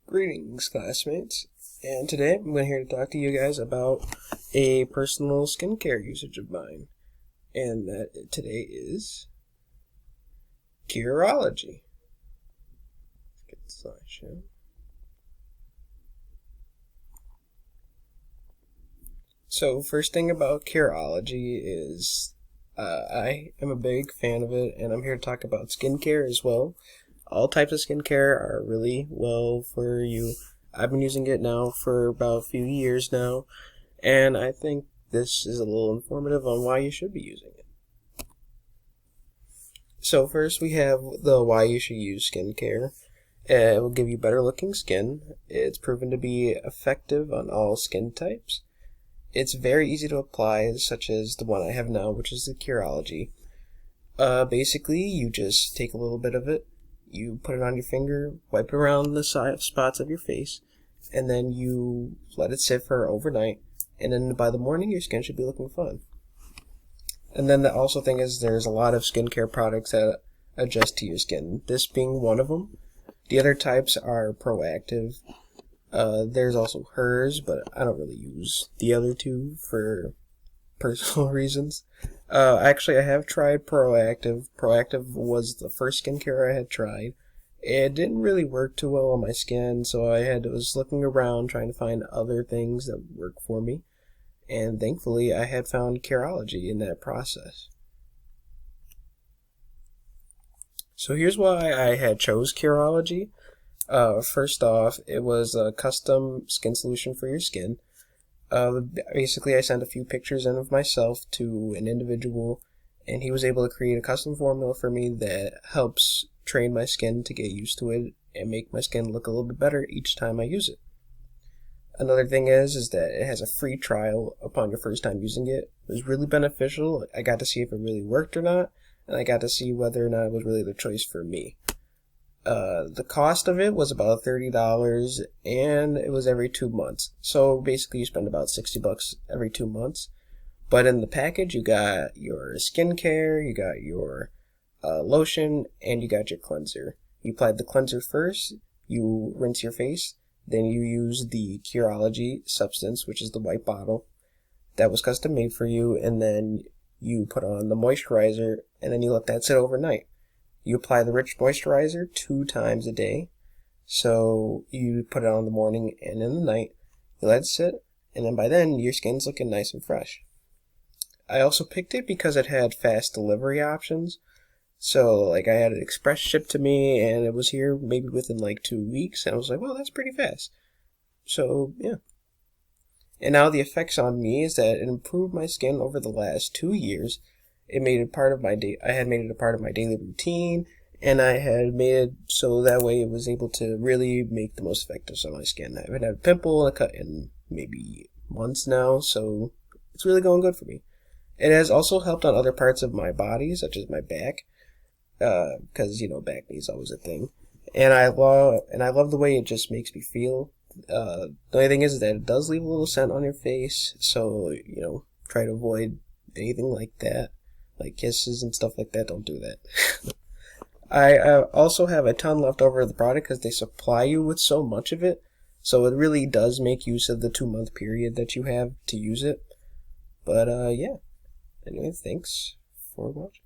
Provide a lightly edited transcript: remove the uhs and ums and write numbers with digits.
Greetings, classmates, and today I'm here to talk to you guys about a personal skincare usage of mine, and that today is Curology. Let's get the slideshow. So, first thing about Curology is I am a big fan of it, and I'm here to talk about skincare as well. All types of skincare are really well for you. I've been using it now for about a few years now, and I think this is a little informative on why you should be using it. So first we have the why you should use skincare. It will give you better looking skin. It's proven to be effective on all skin types. It's very easy to apply, such as the one I have now, which is the Curology. Basically, you just take a little bit of it, you put it on your finger, wipe it around the side spots of your face, and then you let it sit for overnight, and then by the morning your skin should be looking fine. And then the also thing is there's a lot of skincare products that adjust to your skin, this being one of them. The other types are proactive. There's also hers, but I don't really use the other two for personal reasons. Actually, I have tried Proactive. Proactive was the first skincare I had tried. It didn't really work too well on my skin, so was looking around trying to find other things that would work for me. And thankfully, I had found Curology in that process. So here's why I had chose Curology. First off, it was a custom skin solution for your skin. Basically, I sent a few pictures in of myself to an individual, and he was able to create a custom formula for me that helps train my skin to get used to it and make my skin look a little bit better each time I use it. Another thing is that it has a free trial upon your first time using it. It was really beneficial. I got to see if it really worked or not, and I got to see whether or not it was really the choice for me. The cost of it was about $30, and it was every 2 months. So basically you spend about $60 every 2 months. But in the package you got your skincare, you got your lotion, and you got your cleanser. You applied the cleanser first, you rinse your face, then you use the Curology substance, which is the white bottle that was custom made for you, and then you put on the moisturizer, and then you let that sit overnight. You apply the rich moisturizer 2 times a day. So you put it on in the morning and in the night. You let it sit, and then by then your skin's looking nice and fresh. I also picked it because it had fast delivery options. So like I had it express shipped to me, and it was here maybe within like 2 weeks, and I was like, well, that's pretty fast. So yeah. And now the effects on me is that it improved my skin over the last 2 years. It made it part of my I had made it a part of my daily routine, and I had made it so that way it was able to really make the most effective on my skin. I haven't had a pimple and a cut in maybe months now, so it's really going good for me. It has also helped on other parts of my body, such as my back, because back knee is always a thing. And I love the way it just makes me feel. The only thing is that it does leave a little scent on your face, so try to avoid anything like that. Like kisses and stuff like that, don't do that. I also have a ton left over of the product because they supply you with so much of it. So it really does make use of the 2-month period that you have to use it. But yeah. Anyway, thanks for watching.